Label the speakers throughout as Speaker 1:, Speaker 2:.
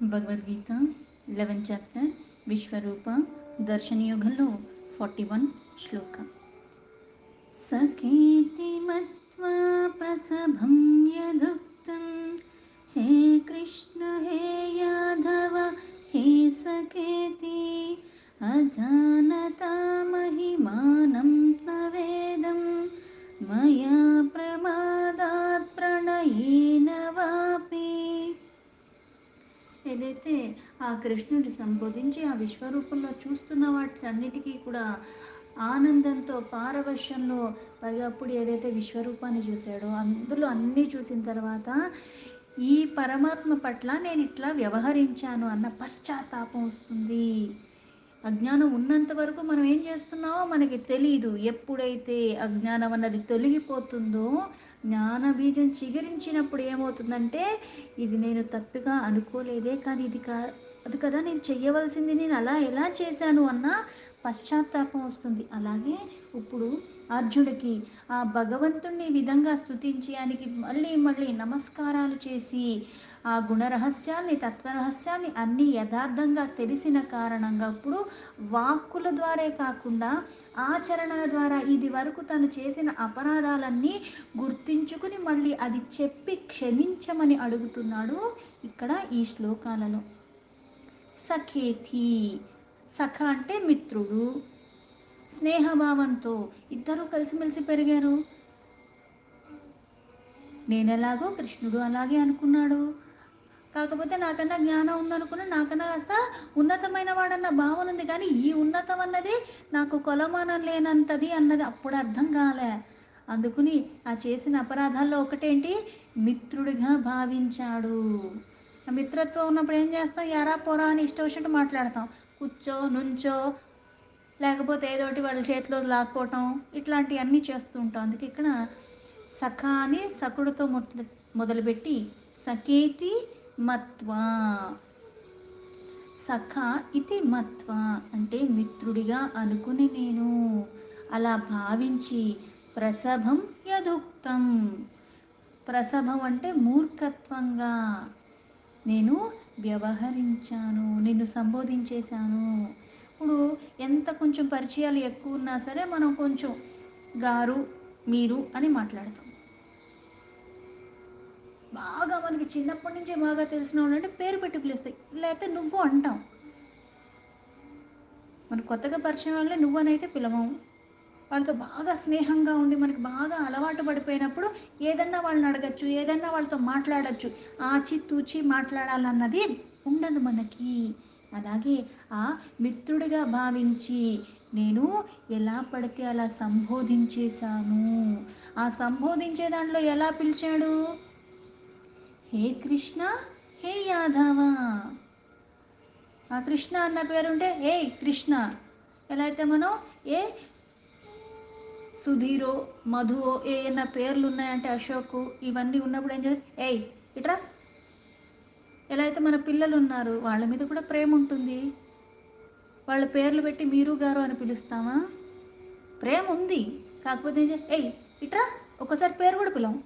Speaker 1: Bhagavad Gita 11th chapter విశ్వరూప దర్శనయోగంలో 41 శ్లోక. సకేతి మత్వా ప్రసభం యదుక్తం హే కృష్ణ హే యాదవ హే సకేతి అజానతా మహిమానం త్వవేదం మయా ప్రమాదాత్ ప్రణయేన వాపి. ఏదైతే ఆ కృష్ణుడి సంబోధించి ఆ విశ్వరూపంలో చూస్తున్న వాటినన్నిటికీ కూడా ఆనందంతో పారవశ్యంలో పైగా అప్పుడు ఏదైతే విశ్వరూపాన్ని చూశాడో అందులో అన్నీ చూసిన తర్వాత ఈ పరమాత్మ పట్ల నేను ఇట్లా వ్యవహరించాను అన్న పశ్చాత్తాపం వస్తుంది. అజ్ఞానం ఉన్నంత వరకు మనం ఏం చేస్తున్నామో మనకి తెలియదు. ఎప్పుడైతే అజ్ఞానం అన్నది తొలగిపోతుందో జ్ఞాన బీజం చిగురించినప్పుడు ఏమవుతుందంటే ఇది నేను తప్పుగా అనుకోలేదే, కానీ అది కదా నేను చెయ్యవలసింది, నేను అలా ఎలా చేశాను అన్న పశ్చాత్తాపం వస్తుంది. అలాగే ఇప్పుడు అర్జునుడికి ఆ భగవంతుణ్ణి ఈ విధంగా స్తుతించి ఆయనకి మళ్ళీ మళ్ళీ నమస్కారాలు చేసి ఆ గుణరహస్యాన్ని తత్వరహస్యాన్ని అన్నీ యథార్థంగా తెలిసిన కారణంగా ఇప్పుడు వాక్కుల ద్వారే కాకుండా ఆచరణల ద్వారా ఇది వరకు తను చేసిన అపరాధాలన్నీ గుర్తించుకుని మళ్ళీ అది చెప్పి క్షమించమని అడుగుతున్నాడు ఇక్కడ ఈ శ్లోకాలలో. సఖేతి, సఖ అంటే మిత్రుడు, స్నేహభావంతో ఇద్దరూ కలిసిమెలిసి పెరిగారు. నేనెలాగో కృష్ణుడు అలాగే అనుకున్నాడు, కాకపోతే నాకన్నా జ్ఞానం ఉందనుకున్నా, నాకన్నా కాస్త ఉన్నతమైన వాడన్న భావన ఉంది, కానీ ఈ ఉన్నతం అన్నది నాకు కొలమానం లేనంతది అన్నది అప్పుడు అర్థం కాలే. అందుకుని ఆ చేసిన అపరాధాల్లో ఒకటేంటి, మిత్రుడిగా భావించాడు. ఆ మిత్రత్వం ఉన్నప్పుడు ఏం చేస్తాం, ఎరా పొరా అని ఇష్టం వచ్చినట్టు మాట్లాడతాం. కూర్చో నుంచో లేకపోతే ఏదోటి వాళ్ళ చేతిలో లాక్కోవటం ఇట్లాంటివన్నీ చేస్తూ ఉంటాం. అందుకే ఇక్కడ సఖ అని సకుడుతో మొదలుపెట్టి సఖేతి మత్వా, సఖ ఇతి మత్వా అంటే మిత్రుడిగా అనుకుని నేను అలా భావించి, ప్రసభం యదుక్తం, ప్రసభం అంటే మూర్ఖత్వంగా నేను వ్యవహరించాను, నిన్ను సంబోధించేశాను. ఇప్పుడు ఎంత కొంచెం పరిచయాలు ఎక్కువ ఉన్నా సరే మనం కొంచెం గారు మీరు అని మాట్లాడతాం. బాగా మనకి చిన్నప్పటి నుంచే బాగా తెలిసిన వాళ్ళు అంటే పేరు పెట్టి పిలుస్తాయి, లేకపోతే నువ్వు అంటాం. మనకు కొత్తగా పరిచయం వాళ్ళని నువ్వు అనైతే పిలవం. వాళ్ళతో బాగా స్నేహంగా ఉండి మనకి బాగా అలవాటు పడిపోయినప్పుడు ఏదన్నా వాళ్ళని అడగచ్చు, ఏదన్నా వాళ్ళతో మాట్లాడచ్చు. ఆచితూచి మాట్లాడాలన్నది ఉండదు మనకి. అలాగే ఆ మిత్రుడిగా భావించి నేను ఎలా పడితే అలా సంబోధించేశాను. ఆ సంబోధించే దాంట్లో ఎలా పిలిచాడు, హే కృష్ణ హే యాదవ. ఆ కృష్ణ అన్న పేరుంటే ఏ కృష్ణ, ఎలా అయితే మనం ఏ సుధీరో మధువో ఏమైనా పేర్లు ఉన్నాయంటే అశోకు ఇవన్నీ ఉన్నప్పుడు ఏం చేస్తారు, ఏయ్ ఇట్రా. ఎలా అయితే మన పిల్లలు ఉన్నారు వాళ్ళ మీద కూడా ప్రేమ ఉంటుంది, వాళ్ళ పేర్లు పెట్టి మీరు గారు అని పిలుస్తామా, ప్రేమ ఉంది. కాకపోతే ఏం చేయాలి, ఏయ్ ఇట్రా, ఒక్కోసారి పేరు కూడా పిలవం.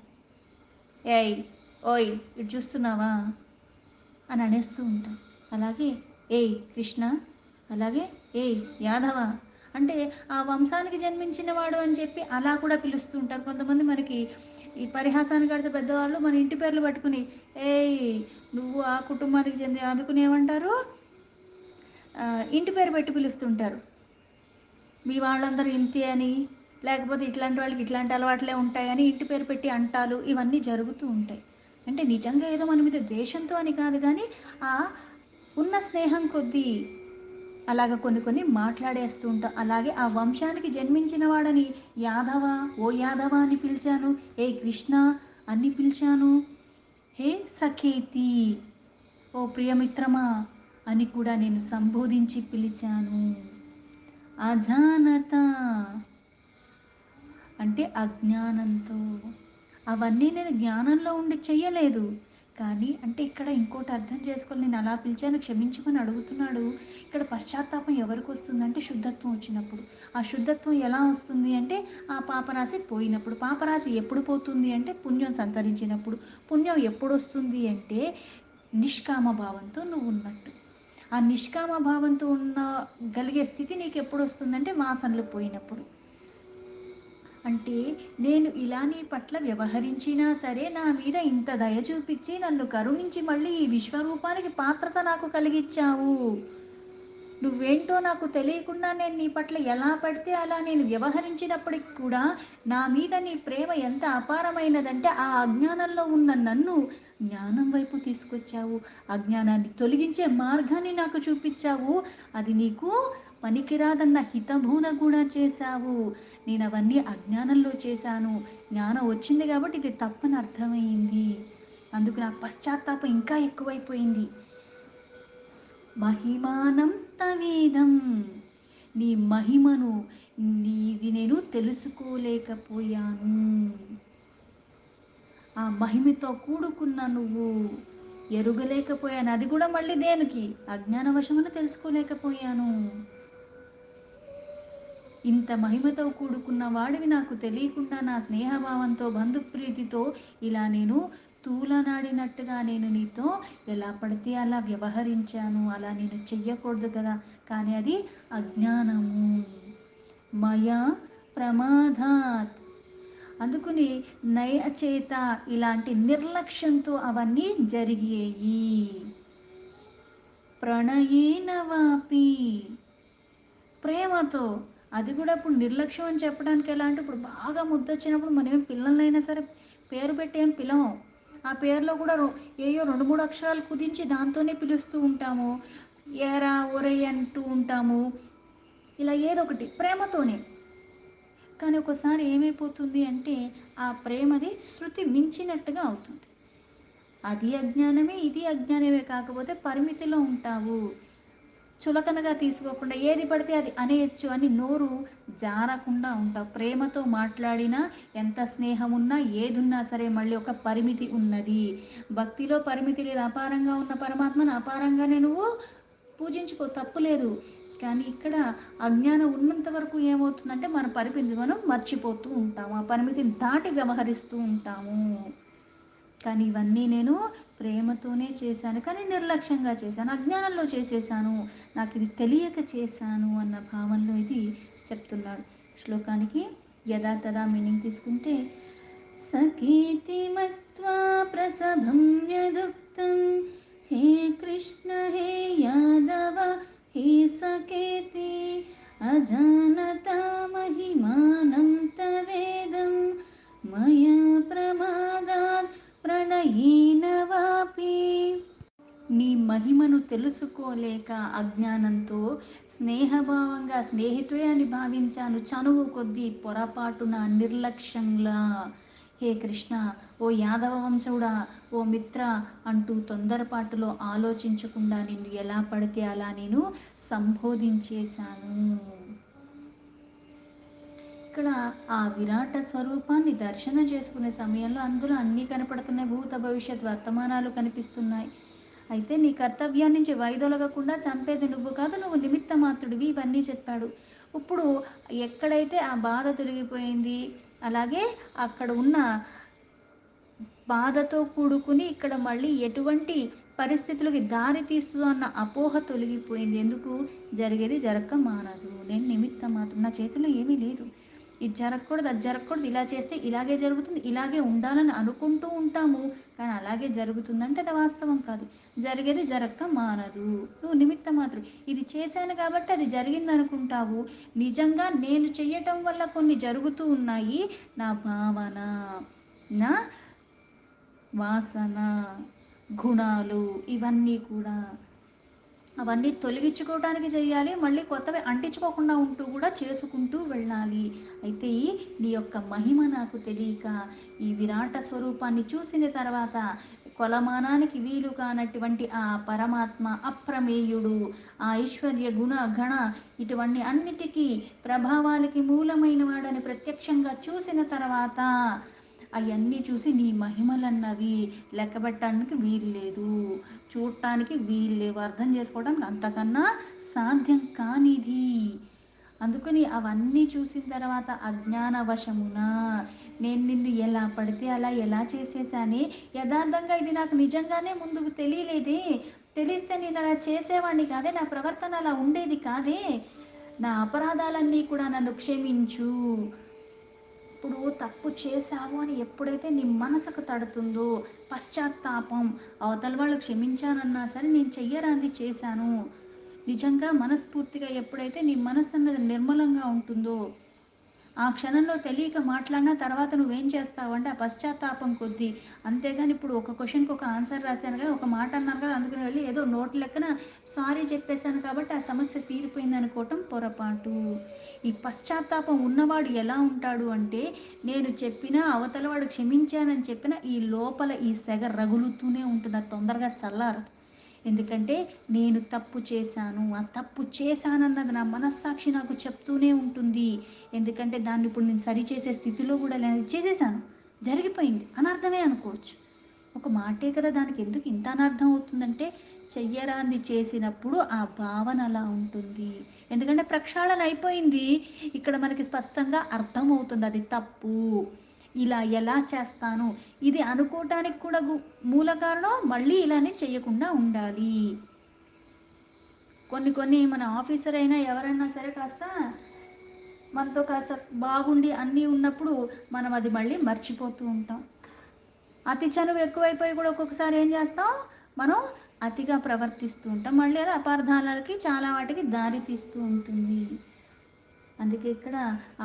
Speaker 1: ఏయ్ ఓయ్ ఇటు చూస్తున్నావా అని అనేస్తూ ఉంటాం. అలాగే ఏయ్ కృష్ణ, అలాగే ఏయ్ యాదవ అంటే ఆ వంశానికి జన్మించిన వాడు అని చెప్పి అలా కూడా పిలుస్తూ ఉంటారు. కొంతమంది మనకి ఈ పరిహాసానికి కడితే పెద్దవాళ్ళు మన ఇంటి పేర్లు పట్టుకుని ఏయ్ నువ్వు ఆ కుటుంబానికి చెంది అందుకుని ఏమంటారు, ఇంటి పేరు పెట్టి పిలుస్తుంటారు. మీ వాళ్ళందరూ ఇంతే అని, లేకపోతే ఇట్లాంటి వాళ్ళకి ఇట్లాంటి అలవాట్లే ఉంటాయని ఇంటి పేరు పెట్టి అంటాలు ఇవన్నీ జరుగుతూ ఉంటాయి. అంటే నిజంగా ఏదో మన మీద ద్వేషంతో అని కాదు, కానీ ఆ ఉన్న స్నేహం కొద్దీ అలాగ కొన్ని కొన్ని మాట్లాడేస్తూ ఉంటాం. అలాగే ఆ వంశానికి జన్మించిన వాడని యాదవ, ఓ యాదవ అని పిలిచాను, ఏ కృష్ణ అని పిలిచాను, హే సఖేతి ఓ ప్రియమిత్రమా అని కూడా నేను సంబోధించి పిలిచాను. అజానత అంటే అజ్ఞానంతో, అవన్నీ నేను జ్ఞానంలో ఉండి చెయ్యలేదు. కానీ అంటే ఇక్కడ ఇంకోటి అర్థం చేసుకొని నేను అలా పిలిచాను క్షమించమని అడుగుతున్నాడు. ఇక్కడ పశ్చాత్తాపం ఎవరికి వస్తుందంటే శుద్ధత్వం వచ్చినప్పుడు. ఆ శుద్ధత్వం ఎలా వస్తుంది అంటే ఆ పాపరాశి పోయినప్పుడు. పాపరాశి ఎప్పుడు పోతుంది అంటే పుణ్యం సంతరించినప్పుడు. పుణ్యం ఎప్పుడు వస్తుంది అంటే నిష్కామ భావంతో నువ్వున్నట్టు. ఆ నిష్కామ భావంతో ఉన్న గలిగే స్థితి నీకెప్పుడొస్తుందంటే వాసనలు పోయినప్పుడు. అంటే నేను ఇలా నీ పట్ల వ్యవహరించినా సరే నా మీద ఇంత దయ చూపిచ్చి నన్ను కరుణించి మళ్ళీ ఈ విశ్వరూపానికి పాత్రత నాకు కలిగిచ్చావు. నువ్వేంటో నాకు తెలియకుండా నేను నీ పట్ల ఎలా పడితే అలా నేను వ్యవహరించినప్పటికి కూడా నా మీద నీ ప్రేమ ఎంత అపారమైనదంటే ఆ అజ్ఞానంలో ఉన్న నన్ను జ్ఞానం వైపు తీసుకొచ్చావు. అజ్ఞానాన్ని తొలగించే మార్గాన్ని నాకు చూపించావు. అది నీకు పనికిరాదన్న హితబోధ కూడా చేశావు. నేను అవన్నీ అజ్ఞానంలో చేశాను. జ్ఞానం వచ్చింది కాబట్టి ఇది తప్పని అర్థమైంది. అందుకు నా పశ్చాత్తాపం ఇంకా ఎక్కువైపోయింది. మహిమానం తవేదం, నీ మహిమను నీది నేను తెలుసుకోలేకపోయాను. ఆ మహిమతో కూడుకున్న నువ్వు ఎరుగలేకపోయాను. అది కూడా మళ్ళీ దేనికి? అజ్ఞానవశమున తెలుసుకోలేకపోయాను. ఇంత మహిమతో కూడుకున్న వాడివి నాకు తెలియకుండా నా స్నేహభావంతో బంధుప్రీతితో ఇలా నేను తూలనాడినట్టుగా నేను నీతో ఎలా పడితే అలా వ్యవహరించాను. అలా నేను చెయ్యకూడదు కదా, కానీ అది అజ్ఞానము. మయా ప్రమాదాత్, అందుకుని నయ చేత ఇలాంటి నిర్లక్ష్యంతో అవన్నీ జరిగాయి. ప్రణయేన వాపి, ప్రేమతో, అది కూడా ఇప్పుడు నిర్లక్ష్యం అని చెప్పడానికి ఎలా అంటే ఇప్పుడు బాగా ముద్దొచ్చినప్పుడు మనమేం పిల్లలనైనా సరే పేరు పెట్టి ఏం పిలవం. ఆ పేరులో కూడా ఏయో 2, 3 అక్షరాలు కుదించి దాంతోనే పిలుస్తూ ఉంటాము. ఏరా ఒరేయ్ అంటూ ఉంటాము. ఇలా ఏదో ఒకటి ప్రేమతోనే. కానీ ఒకసారి ఏమైపోతుంది అంటే ఆ ప్రేమది శృతి మించినట్టుగా అవుతుంది. అది అజ్ఞానమే, ఇది అజ్ఞానమే, కాకపోతే పరిమితిలో ఉంటావు. చులకనగా తీసుకోకుండా ఏది పడితే అది అనేయచ్చు అని నోరు జారకుండా ఉంటావు. ప్రేమతో మాట్లాడినా ఎంత స్నేహం ఉన్నా ఏదున్నా సరే మళ్ళీ ఒక పరిమితి ఉన్నది. భక్తిలో పరిమితి లేదు. అపారంగా ఉన్న పరమాత్మను అపారంగానే నువ్వు పూజించుకో, తప్పు లేదు. కానీ ఇక్కడ అజ్ఞానం ఉన్నంత వరకు ఏమవుతుందంటే మన పరిమితి మనం మర్చిపోతూ ఉంటాము. ఆ పరిమితిని దాటి వ్యవహరిస్తూ ఉంటాము. కానీ ఇవన్నీ నేను ప్రేమతోనే చేశాను, కానీ నిర్లక్ష్యంగా చేశాను, అజ్ఞానంలో చేసేసాను, నాకు ఇది తెలియక చేశాను అన్న భావంలో ఇది చెప్తున్నాడు. శ్లోకానికి యథాతథా మీనింగ్ తీసుకుంటే, సఖీతి మత్వా ప్రసభం యదుక్తం, హే కృష్ణ హే యాదవ హే సకేతి, అజానతా మహిమానం తవేదం, మయా ప్రమాదాత్ ప్రణయేన వాపి. నీ మహిమను తెలుసుకోలేక అజ్ఞానంతో స్నేహభావంగా స్నేహితుడే అని భావించాను, చనువు కొద్దీ పొరపాటున నిర్లక్ష్యంగా. హే కృష్ణ, ఓ యాదవ వంశవుడా, ఓ మిత్ర అంటూ తొందరపాటులో ఆలోచించకుండా నిన్ను ఎలా పడితే అలా నేను సంబోధించేశాను. ఇక్కడ ఆ విరాట స్వరూపాన్ని దర్శనం చేసుకునే సమయంలో అందులో అన్నీ కనపడుతున్నాయి. భూత భవిష్యత్ వర్తమానాలు కనిపిస్తున్నాయి. అయితే నీ కర్తవ్యాన్ని నుంచి వైదొలగకుండా చంపేది నువ్వు కాదు, నువ్వు నిమిత్త మాత్రుడివి, ఇవన్నీ చెప్పాడు. ఇప్పుడు ఎక్కడైతే ఆ బాధ తొలగిపోయింది, అలాగే అక్కడ ఉన్న బాధతో కూడుకుని ఇక్కడ మళ్ళీ ఎటువంటి పరిస్థితులకి దారి తీస్తుందో అన్న అపోహ తొలగిపోయింది. ఎందుకు? జరిగేది జరక్క మానదు. నేను నిమిత్త మాత్రం, నా చేతిలో ఏమీ లేదు. ఇది జరగకూడదు, అది జరగకూడదు, ఇలా చేస్తే ఇలాగే జరుగుతుంది, ఇలాగే ఉండాలని అనుకుంటూ ఉంటాము. కానీ అలాగే జరుగుతుందంటే అది వాస్తవం కాదు. జరిగేది జరక్క మానదు. నువ్వు నిమిత్త మాత్రం. ఇది చేశాను కాబట్టి అది జరిగింది అనుకుంటావు. నిజంగా నేను చెయ్యటం వల్ల కొన్ని జరుగుతూ ఉన్నాయి. నా భావన, నా వాసన, గుణాలు, ఇవన్నీ కూడా అవన్నీ తొలగించుకోవడానికి చేయాలి. మళ్ళీ కొత్తవి అంటించుకోకుండా ఉంటూ కూడా చేసుకుంటూ వెళ్ళాలి. అయితే నీ యొక్క మహిమ నాకు తెలియక ఈ విరాట స్వరూపాన్ని చూసిన తర్వాత కొలమానానికి వీలు కానటువంటి ఆ పరమాత్మ అప్రమేయుడు, ఆ ఐశ్వర్య గుణ గణ ఇటువంటి అన్నిటికీ ప్రభావాలకి మూలమైన వాడని ప్రత్యక్షంగా చూసిన తర్వాత అవన్నీ చూసి నీ మహిమలన్నవి లెక్కబెట్టడానికి వీలు లేదు, చూడటానికి వీలు లేవు, అర్థం చేసుకోవడానికి అంతకన్నా సాధ్యం కానిది అందుకని అవన్నీ చూసిన తర్వాత అజ్ఞానవశమున నేను నిన్ను ఎలా పడితే అలా ఎలా చేసేసానే, యథార్థంగా ఇది నాకు నిజంగానే ముందుకు తెలియలేదే, తెలిస్తే నేను అలా చేసేవాడిని కాదే, నా ప్రవర్తన అలా ఉండేది కాదే, నా అపరాధాలన్నీ కూడా నన్ను క్షమించు. ఇప్పుడు తప్పు చేశావు అని ఎప్పుడైతే నీ మనసుకు తడుతుందో, పశ్చాత్తాపం, అవతల వాళ్ళు క్షమించానన్నా సరే నేను చెయ్యరాంది చేశాను, నిజంగా మనస్ఫూర్తిగా ఎప్పుడైతే నీ మనసు అన్నది నిర్మలంగా ఉంటుందో, ఆ క్షణంలో తెలియక మాట్లాడిన తర్వాత నువ్వేం చేస్తావంటే ఆ పశ్చాత్తాపం కొద్దీ, అంతేగాని ఇప్పుడు ఒక క్వశ్చన్కి ఒక ఆన్సర్ రాశాను కదా, ఒక మాట అన్నాను కదా, అందుకని వెళ్ళి ఏదో నోటి లెక్కన సారీ చెప్పేశాను కాబట్టి ఆ సమస్య తీరిపోయింది అనుకోవటం పొరపాటు. ఈ పశ్చాత్తాపం ఉన్నవాడు ఎలా ఉంటాడు అంటే, నేను చెప్పినా అవతలవాడు క్షమించానని చెప్పినా ఈ లోపల ఈ సెగ రగులుతూనే ఉంటుంది, అది తొందరగా చల్లారదు. ఎందుకంటే నేను తప్పు చేశాను, ఆ తప్పు చేశానన్నది నా మనస్సాక్షి నాకు చెప్తూనే ఉంటుంది. ఎందుకంటే దాన్ని ఇప్పుడు నేను సరిచేసే స్థితిలో కూడా లేను, చేసేసాను, జరిగిపోయింది, అనర్థమే అనుకోవచ్చు. ఒక మాటే కదా, దానికి ఎందుకు ఇంత అనర్థం అవుతుందంటే, చెయ్యరాంది చేసినప్పుడు ఆ భావన అలా ఉంటుంది. ఎందుకంటే ప్రక్షాళన అయిపోయింది. ఇక్కడ మనకి స్పష్టంగా అర్థమవుతుంది అది తప్పు. ఇలా ఎలా చేస్తాను, ఇది అనుకోవటానికి కూడా మూల కారణం మళ్ళీ ఇలానే చేయకుండా ఉండాలి. కొన్ని కొన్ని మన ఆఫీసర్ అయినా ఎవరైనా సరే కాస్త మనతో కాస్త బాగుండి అన్నీ ఉన్నప్పుడు మనం అది మళ్ళీ మర్చిపోతూ ఉంటాం. అతి చనువు ఎక్కువైపోయి కూడా ఒక్కొక్కసారి ఏం చేస్తాం, మనం అతిగా ప్రవర్తిస్తూ ఉంటాం, మళ్ళీ అది అపార్థాలకి చాలా వాటికి దారి తీస్తూ ఉంటుంది. అందుకే ఇక్కడ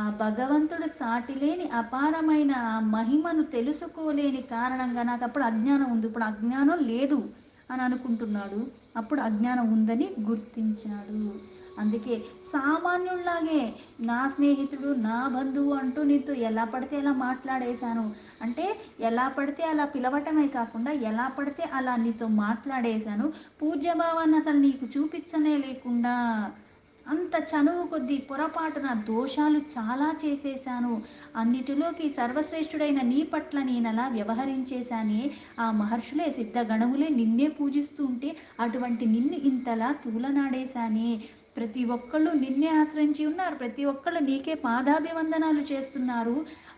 Speaker 1: ఆ భగవంతుడు సాటిలేని అపారమైన ఆ మహిమను తెలుసుకోలేని కారణంగా నాకు అప్పుడు అజ్ఞానం ఉంది, ఇప్పుడు అజ్ఞానం లేదు అని అనుకుంటున్నాడు, అప్పుడు అజ్ఞానం ఉందని గుర్తించాడు. అందుకే సామాన్యుల్లాగే నా స్నేహితుడు నా బంధువు అంటూ నీతో ఎలా పడితే అలా మాట్లాడేశాను అంటే, ఎలా పడితే అలా పిలవటమే కాకుండా ఎలా పడితే అలా నీతో మాట్లాడేశాను, పూజ్యభావాన్ని అసలు నీకు చూపించనే లేకుండా అంత చనువు కొద్దీ పొరపాటున దోషాలు చాలా చేసేశాను, అన్నిటిలోకి సర్వశ్రేష్ఠుడైన నీ పట్ల నేనలా వ్యవహరించేశానే, ఆ మహర్షులే సిద్ధగణములే నిన్నే పూజిస్తూ ఉంటే అటువంటి నిన్ను ఇంతలా తూలనాడేశానే, ప్రతి ఒక్కళ్ళు నిన్నే ఆశ్రయించి ఉన్నారు, ప్రతి ఒక్కళ్ళు నీకే పాదాభివందనాలు చేస్తున్నారు,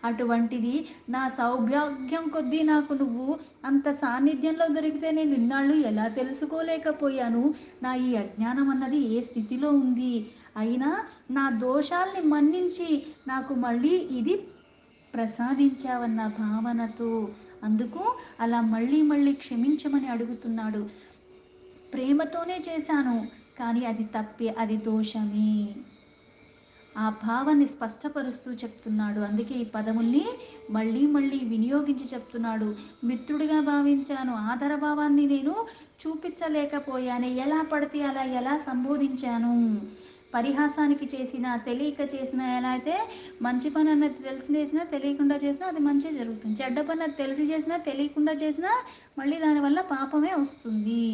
Speaker 1: అటువంటిది నా సౌభాగ్యం కొద్దీ నాకు నువ్వు అంత సాన్నిధ్యంలో దొరికితే నేను ఇన్నాళ్ళు ఎలా తెలుసుకోలేకపోయాను, నా ఈ అజ్ఞానం అన్నది ఏ స్థితిలో ఉంది, అయినా నా దోషాల్ని మన్నించి నాకు మళ్ళీ ఇది ప్రసాదించావన్న భావనతో, అందుకు అలా మళ్ళీ మళ్ళీ క్షమించమని అడుగుతున్నాడు. ప్రేమతోనే చేశాను, కానీ అది తప్పే, అది దోషమే, ఆ భావాన్ని స్పష్టపరుస్తూ చెప్తున్నాడు. అందుకే ఈ పదముల్ని మళ్ళీ మళ్ళీ వినియోగించి చెప్తున్నాడు. మిత్రుడిగా భావించాను, ఆదరభావాన్ని నేను చూపించలేకపోయాను, ఎలా పడితే అలా ఎలా సంబోధించాను, పరిహాసానికి చేసిన తెలియక చేసిన, ఎలా అయితే మంచి పని అన్నది తెలిసి చేసినా తెలియకుండా చేసినా అది మంచి జరుగుతుంది, చెడ్డ పని అది తెలిసి చేసినా తెలియకుండా చేసినా మళ్ళీ దానివల్ల పాపమే వస్తుంది.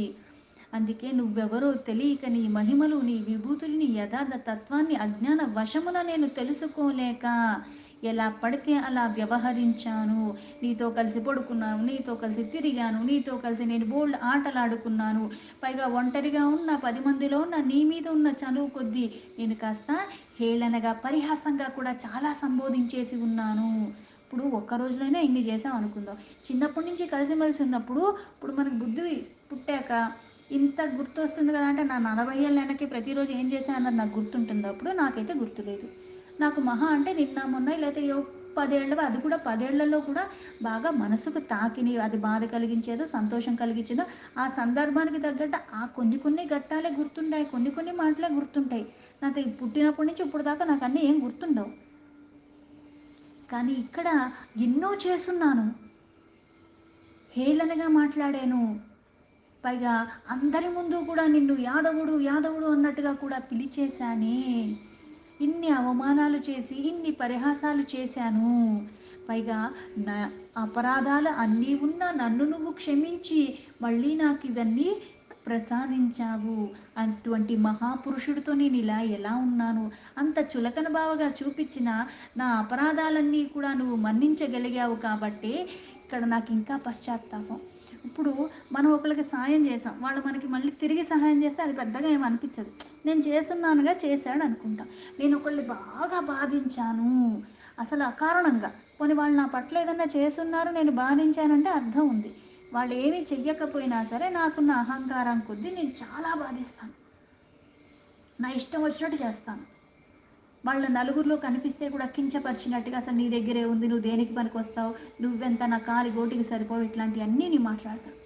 Speaker 1: అందుకే నువ్వెవరో తెలియక నీ మహిమలు నీ విభూతుల్ని యథార్థ తత్వాన్ని అజ్ఞాన వశమున నేను తెలుసుకోలేక ఎలా పడితే అలా వ్యవహరించాను, నీతో కలిసి పడుకున్నాను, నీతో కలిసి తిరిగాను, నీతో కలిసి నేను బోల్డ్ ఆటలాడుకున్నాను, పైగా ఒంటరిగా ఉన్న 10 మందిలో ఉన్న నీ మీద ఉన్న చనువు కొద్దీ నేను కాస్త హేళనగా పరిహాసంగా కూడా చాలా సంబోధించేసి ఉన్నాను. ఇప్పుడు ఒక్క రోజులైనా ఇన్ని చేసాం అనుకుందాం, చిన్నప్పటి నుంచి కలిసిమెలిసి ఉన్నప్పుడు ఇప్పుడు మనకు బుద్ధి పుట్టాక ఇంత గుర్తొస్తుంది కదా అంటే, నా 40 ఏళ్ళ వెనక్కి ప్రతిరోజు ఏం చేశాను అన్నది నాకు గుర్తుంటుందో, అప్పుడు నాకైతే గుర్తులేదు. నాకు మహా అంటే నిన్న మొన్న లేకపోతే 10 ఏళ్ళవి, అది కూడా 10 ఏళ్లలో కూడా బాగా మనసుకు తాకిని, అది బాధ కలిగించేదో సంతోషం కలిగించేదో ఆ సందర్భానికి తగ్గట్టు ఆ కొన్ని కొన్ని ఘట్టాలే గుర్తుంటాయి, కొన్ని కొన్ని మాటలే గుర్తుంటాయి. నాకు పుట్టినప్పటి నుంచి ఇప్పుడు దాకా నాకు అన్నీ ఏం గుర్తుండవు. కానీ ఇక్కడ ఎన్నో చేసున్నాను, హేళనగా మాట్లాడాను, పైగా అందరి ముందు కూడా నిన్ను యాదవుడు యాదవుడు అన్నట్టుగా కూడా పిలిచేశానే, ఇన్ని అవమానాలు చేసి ఇన్ని పరిహాసాలు చేశాను, పైగా నా అపరాధాలు అన్నీ ఉన్నా నన్ను నువ్వు క్షమించి మళ్ళీ నాకు ఇవన్నీ ప్రసాదించావు, అటువంటి మహాపురుషుడితో నేను ఇలా ఎలా ఉన్నాను, అంత చులకన బావగా చూపించిన నా అపరాధాలన్నీ కూడా నువ్వు మన్నించగలిగావు కాబట్టి ఇక్కడ నాకు ఇంకా పశ్చాత్తాపం. ఇప్పుడు మనం ఒకళ్ళకి సహాయం చేసాం. వాళ్ళు మనకి మళ్ళీ తిరిగి సహాయం చేస్తే అది పెద్దగా ఏమి అనిపించదు. నేను చేసున్నానుగా చేశాడు అనుకుంటా. నేను ఒకళ్ళని బాగా బాధించాను అసలు అకారణంగా. పోనీ వాళ్ళు నా పట్ల ఏదన్నా చేసున్నారు, నేను బాధించానంటే అర్థం ఉంది. వాళ్ళు ఏమీ చెయ్యకపోయినా సరే నాకున్న అహంకారం కొద్దీ నేను చాలా బాధిస్తాను. నా ఇష్టం వచ్చినట్టు చేస్తాను. వాళ్ళ నలుగురిలో కనిపిస్తే కూడా కించపరిచినట్టుగా అసలు నీ దగ్గరే ఉంది, నువ్వు దేనికి పనికొస్తావు, నువ్వెంత నా కాలి గోటికి సరిపోవు, ఇట్లాంటివన్నీ నేను మాట్లాడతాను.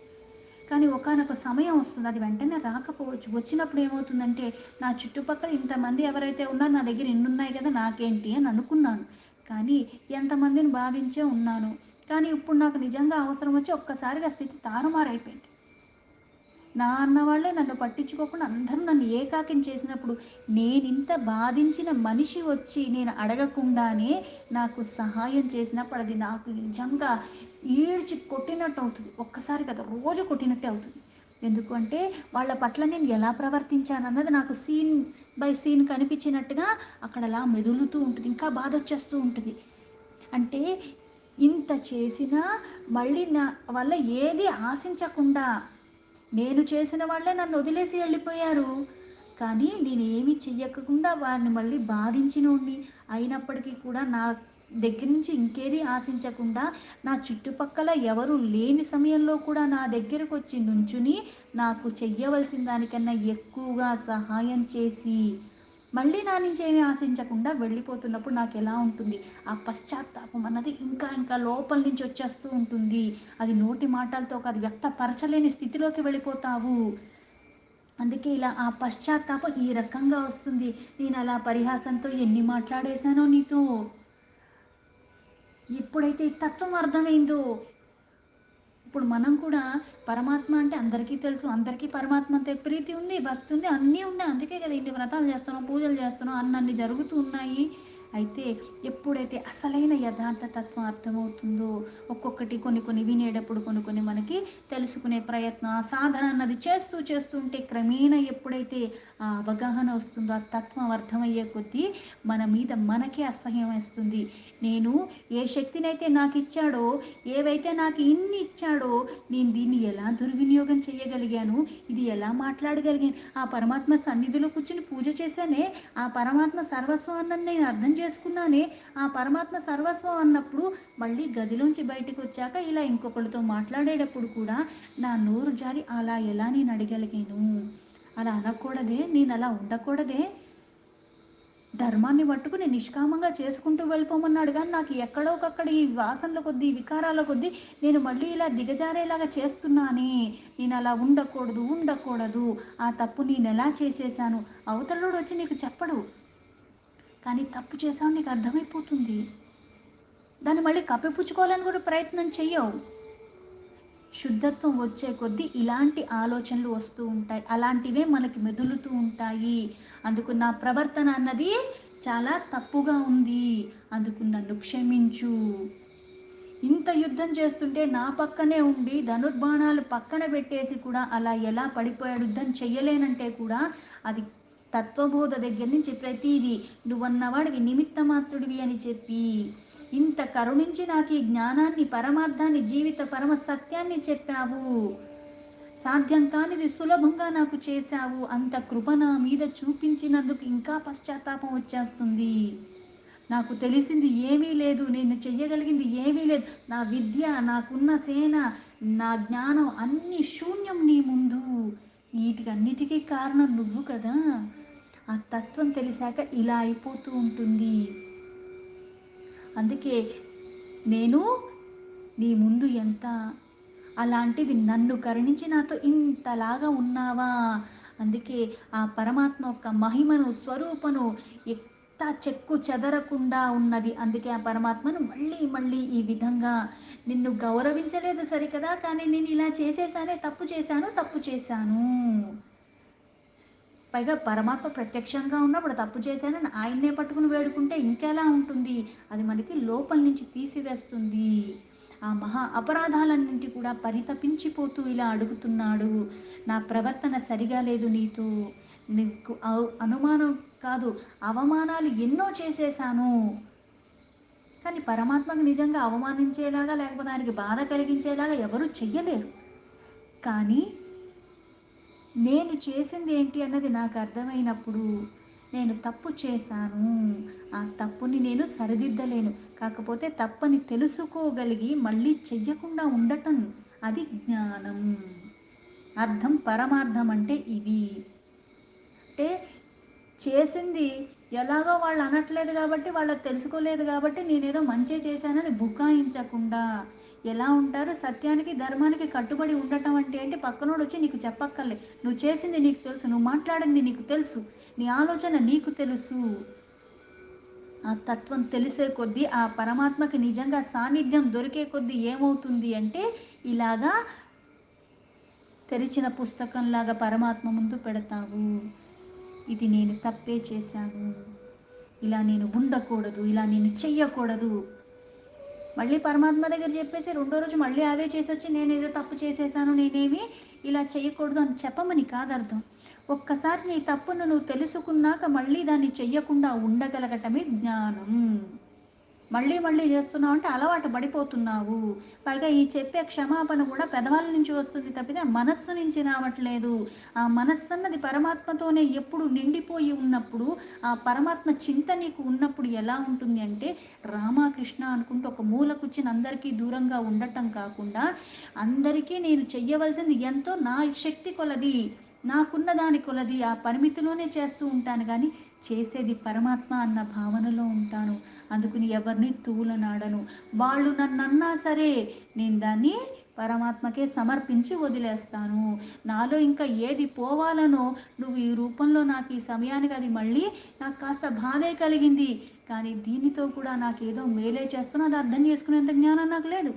Speaker 1: కానీ ఒకానొక సమయం వస్తుంది. అది వెంటనే రాకపోవచ్చు. వచ్చినప్పుడు ఏమవుతుందంటే, నా చుట్టుపక్కల ఇంతమంది ఎవరైతే ఉన్నారో నా దగ్గర ఇన్నున్నాయి కదా! నాకేంటి అని అనుకున్నాను. కానీ ఎంతమందిని బాధించే ఉన్నాను. కానీ ఇప్పుడు నాకు నిజంగా అవసరం వచ్చి ఒక్కసారిగా స్థితి తారుమారైపోయింది. నా అన్నవాళ్ళే నన్ను పట్టించుకోకుండా అందరూ నన్ను ఏకాకిని చేసినప్పుడు, నేనింత బాధించిన మనిషి వచ్చి నేను అడగకుండానే నాకు సహాయం చేసినప్పుడు అది నాకు నిజంగా ఈడ్చి కొట్టినట్టు అవుతుంది. ఒక్కసారి కాదు, రోజు కొట్టినట్టే అవుతుంది. ఎందుకు అంటే వాళ్ళ పట్ల నేను ఎలా ప్రవర్తించానన్నది నాకు సీన్ బై సీన్ కనిపించినట్టుగా అక్కడ అలా మెదులుతూ ఉంటుంది. ఇంకా బాధొచ్చేస్తూ ఉంటుంది. అంటే ఇంత చేసినా మళ్ళీ నా వల్ల ఏది ఆశించకుండా నేను చేసిన వాళ్ళే నన్ను వదిలేసి వెళ్ళిపోయారు. కానీ నేనేమి చెయ్యకుండా వారిని మళ్ళీ బాధించినోడిని అయినప్పటికీ కూడా నా దగ్గర నుంచి ఇంకేది ఆశించకుండా నా చుట్టుపక్కల ఎవరు లేని సమయంలో కూడా నా దగ్గరకొచ్చి నుంచుని నాకు చెయ్యవలసిన దానికన్నా ఎక్కువగా సహాయం చేసి మళ్ళీ నా నుంచి ఏమి ఆశించకుండా వెళ్ళిపోతున్నప్పుడు నాకెలా ఉంటుంది? ఆ పశ్చాత్తాపం అన్నది ఇంకా ఇంకా లోపల నుంచి వచ్చేస్తూ ఉంటుంది. అది నోటి మాటలతో కాదు, వ్యక్తపరచలేని స్థితిలోకి వెళ్ళిపోతావు. అందుకే ఇలా ఆ పశ్చాత్తాపం ఈ రకంగా వస్తుంది. నేనలా పరిహాసంతో ఎన్ని మాట్లాడేశానో నీతో. ఎప్పుడైతే ఈ తత్వం అర్థమైందో, ఇప్పుడు మనం కూడా పరమాత్మ అంటే అందరికీ తెలుసు. అందరికీ పరమాత్మ అంటే ప్రీతి ఉంది, భక్తి ఉంది, అన్నీ ఉన్నాయి. అందుకే కదా ఇన్ని వ్రతాలు చేస్తున్నాం, పూజలు చేస్తున్నాం, అన్నన్ని జరుగుతూ ఉన్నాయి. అయితే ఎప్పుడైతే అసలైన యథార్థ తత్వం అర్థమవుతుందో, ఒక్కొక్కటి కొన్ని కొన్ని వినేటప్పుడు కొన్ని కొన్ని మనకి తెలుసుకునే ప్రయత్నం, ఆ సాధన అన్నది చేస్తూ చేస్తూ ఉంటే క్రమేణా ఎప్పుడైతే ఆ అవగాహన వస్తుందో, ఆ తత్వం అర్థమయ్యే కొద్దీ మన మీద మనకే అసహ్యం వేస్తుంది. నేను ఏ శక్తినైతే నాకిచ్చాడో, ఏవైతే నాకు ఇన్ని ఇచ్చాడో, నేను దీన్ని ఎలా దుర్వినియోగం చేయగలిగాను, ఇది ఎలా మాట్లాడగలిగాను, ఆ పరమాత్మ సన్నిధిలో కూర్చుని పూజ చేశానే, ఆ పరమాత్మ సర్వస్వం అన్నది నేను అర్థం చేసుకున్నానే, ఆ పరమాత్మ సర్వస్వం అన్నప్పుడు మళ్ళీ గదిలోంచి బయటకు వచ్చాక ఇలా ఇంకొకళ్ళతో మాట్లాడేటప్పుడు కూడా నా నోరు జారి అలా ఎలా నేను అడగలిగాను, అలా అనకూడదే, నేను అలా ఉండకూడదే, ధర్మాన్ని పట్టుకుని నిష్కామంగా చేసుకుంటూ వెళ్ళిపోమన్నాడు గానీ, నాకు ఎక్కడో ఒకక్కడ ఈ వాసనల కొద్దీ, ఈ వికారాల కొద్దీ నేను మళ్ళీ ఇలా దిగజారేలాగా చేస్తున్నానే. నేనలా ఉండకూడదు, ఉండకూడదు. ఆ తప్పు నేనెలా చేసేశాను. అవతలోడు వచ్చి నీకు చెప్పడు. కానీ తప్పు చేశావని నీకు అర్థమైపోతుంది. దాన్ని మళ్ళీ కప్పిపుచ్చుకోవాలని కూడా ప్రయత్నం చెయ్యవు. శుద్ధత్వం వచ్చే కొద్దీ ఇలాంటి ఆలోచనలు వస్తూ ఉంటాయి. అలాంటివే మనకి మెదులుతూ ఉంటాయి. అందుకు నా ప్రవర్తన అన్నది చాలా తప్పుగా ఉంది. అందుకు నన్ను క్షమించు. ఇంత యుద్ధం చేస్తుంటే నా పక్కనే ఉండి ధనుర్బాణాలు పక్కన పెట్టేసి కూడా అలా ఎలా పడిపోయాడు, యుద్ధం చెయ్యలేనంటే కూడా అది తత్వబోధ దగ్గర నుంచి ప్రతీదీ నువ్వన్నవాడివి నిమిత్త మాత్రుడివి అని చెప్పి ఇంత కరుణించి నాకు ఈ జ్ఞానాన్ని, పరమార్థాన్ని, జీవిత పరమ సత్యాన్ని చెప్పావు. సాధ్యం కానిది సులభంగా నాకు చేశావు. అంత కృప నా మీద చూపించినందుకు ఇంకా పశ్చాత్తాపం వచ్చేస్తుంది. నాకు తెలిసింది ఏమీ లేదు. నేను చెయ్యగలిగింది ఏమీ లేదు. నా విద్య, నాకున్న సేన, నా జ్ఞానం అన్నీ శూన్యం నీ ముందు. వీటికన్నిటికీ కారణం నువ్వు కదా! ఆ తత్వం తెలిసాక ఇలా అయిపోతూ ఉంటుంది. అందుకే నేను నీ ముందు ఎంత అలాంటిది నన్ను కరుణించి నాతో ఇంతలాగా ఉన్నావా? అందుకే ఆ పరమాత్మ యొక్క మహిమను, స్వరూపను ఎంత చెక్కు చెదరకుండా ఉన్నది. అందుకే ఆ పరమాత్మను మళ్ళీ మళ్ళీ ఈ విధంగా నిన్ను గౌరవించలేదు సరికదా! కానీ నేను ఇలా చేసేసానే, తప్పు చేశాను, తప్పు చేశాను. పైగా పరమాత్మ ప్రత్యక్షంగా ఉన్నప్పుడు తప్పు చేశానని ఆయన్నే పట్టుకుని వేడుకుంటే ఇంకెలా ఉంటుంది? అది మనకి లోపల నుంచి తీసివేస్తుంది. ఆ మహా అపరాధాలన్నింటి కూడా పరితపించిపోతూ ఇలా అడుగుతున్నాడు. నా ప్రవర్తన సరిగా లేదు నీతో. నీకు అనుమానం కాదు, అవమానాలు ఎన్నో చేసేశాను. కానీ పరమాత్మకు నిజంగా అవమానించేలాగా లేకపోతే ఆయనకి బాధ కలిగించేలాగా ఎవరు చెయ్యలేరు. కానీ నేను చేసింది ఏంటి అన్నది నాకు అర్థమైనప్పుడు నేను తప్పు చేశాను. ఆ తప్పుని నేను సరిదిద్దలేను. కాకపోతే తప్పని తెలుసుకోగలిగి మళ్ళీ చెయ్యకుండా ఉండటం అది జ్ఞానం. అర్థం పరమార్థం అంటే ఇవి. అంటే చేసింది ఎలాగో వాళ్ళు అనట్లేదు కాబట్టి, వాళ్ళది తెలుసుకోలేదు కాబట్టి నేనేదో మంచే చేశానని బుకాయించకుండా ఎలా ఉంటారు? సత్యానికి, ధర్మానికి కట్టుబడి ఉండటం అంటే ఏంటి? పక్కనోడొచ్చి నీకు చెప్పక్కర్లే. నువ్వు చేసింది నీకు తెలుసు. నువ్వు మాట్లాడింది నీకు తెలుసు. నీ ఆలోచన నీకు తెలుసు. ఆ తత్వం తెలిసే కొద్దీ, ఆ పరమాత్మకి నిజంగా సాన్నిధ్యం దొరికే కొద్దీ ఏమవుతుంది అంటే, ఇలాగా తెరిచిన పుస్తకంలాగా పరమాత్మ ముందు పెడతావు. ఇది నేను తప్పే చేశాను. ఇలా నేను ఉండకూడదు. ఇలా నేను చెయ్యకూడదు. మళ్ళీ పరమాత్మ దగ్గర చెప్పేసి రెండో రోజు మళ్ళీ అవే చేసొచ్చి నేనేదో తప్పు చేసేసాను. నేనేమి ఇలా చేయకూడదు అని చెప్పమని కాదర్థం. ఒక్కసారి నీ తప్పును నువ్వు తెలుసుకున్నాక మళ్ళీ దాన్ని చెయ్యకుండా ఉండగలగటమే జ్ఞానం. మళ్ళీ మళ్ళీ చేస్తున్నావు అంటే అలవాటు పడిపోతున్నావు. పైగా ఈ చెప్పే క్షమాపణ కూడా పెదవుల నుంచి వస్తుంది తప్పితే మనస్సు నుంచి రావట్లేదు. ఆ మనస్సు అన్నది పరమాత్మతోనే ఎప్పుడు నిండిపోయి ఉన్నప్పుడు, ఆ పరమాత్మ చింత నీకు ఉన్నప్పుడు ఎలా ఉంటుంది అంటే, రామకృష్ణ అనుకుంటూ ఒక మూల కూర్చుని అందరికీ దూరంగా ఉండటం కాకుండా, అందరికీ నేను చెయ్యవలసింది ఎంతో నా శక్తి కొలది, నాకున్న దాని కొలది ఆ పరిమితిలోనే చేస్తూ ఉంటాను కానీ చేసేది పరమాత్మ అన్న భావనలో ఉంటాను. అందుకని ఎవరిని తూలనాడను. వాళ్ళు నన్నన్నా సరే నేను దాన్ని పరమాత్మకే సమర్పించి వదిలేస్తాను. నాలో ఇంకా ఏది పోవాలనో నువ్వు ఈ రూపంలో నాకు ఈ సమయానికి అది మళ్ళీ నాకు కాస్త బాధే కలిగింది. కానీ దీనితో కూడా నాకేదో మేలే చేస్తున్నా అది అర్థం చేసుకునేంత జ్ఞానం నాకు లేదు.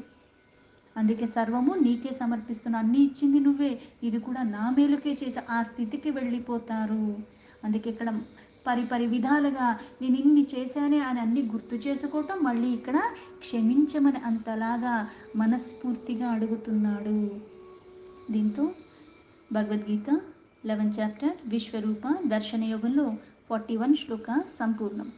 Speaker 1: అందుకే సర్వము నీకే సమర్పిస్తున్నా. అన్నీ ఇచ్చింది నువ్వే. ఇది కూడా నా మేలుకే చేసి ఆ స్థితికి వెళ్ళిపోతారు. అందుకే ఇక్కడ పరిపరి విధాలుగా నేను ఇన్ని చేశానే అని అన్నీ గుర్తు చేసుకోవటం, మళ్ళీ ఇక్కడ క్షమించమని అంతలాగా మనస్ఫూర్తిగా అడుగుతున్నాడు. దీంతో భగవద్గీత 11 చాప్టర్ విశ్వరూప దర్శనయోగంలో 41 శ్లోక సంపూర్ణం.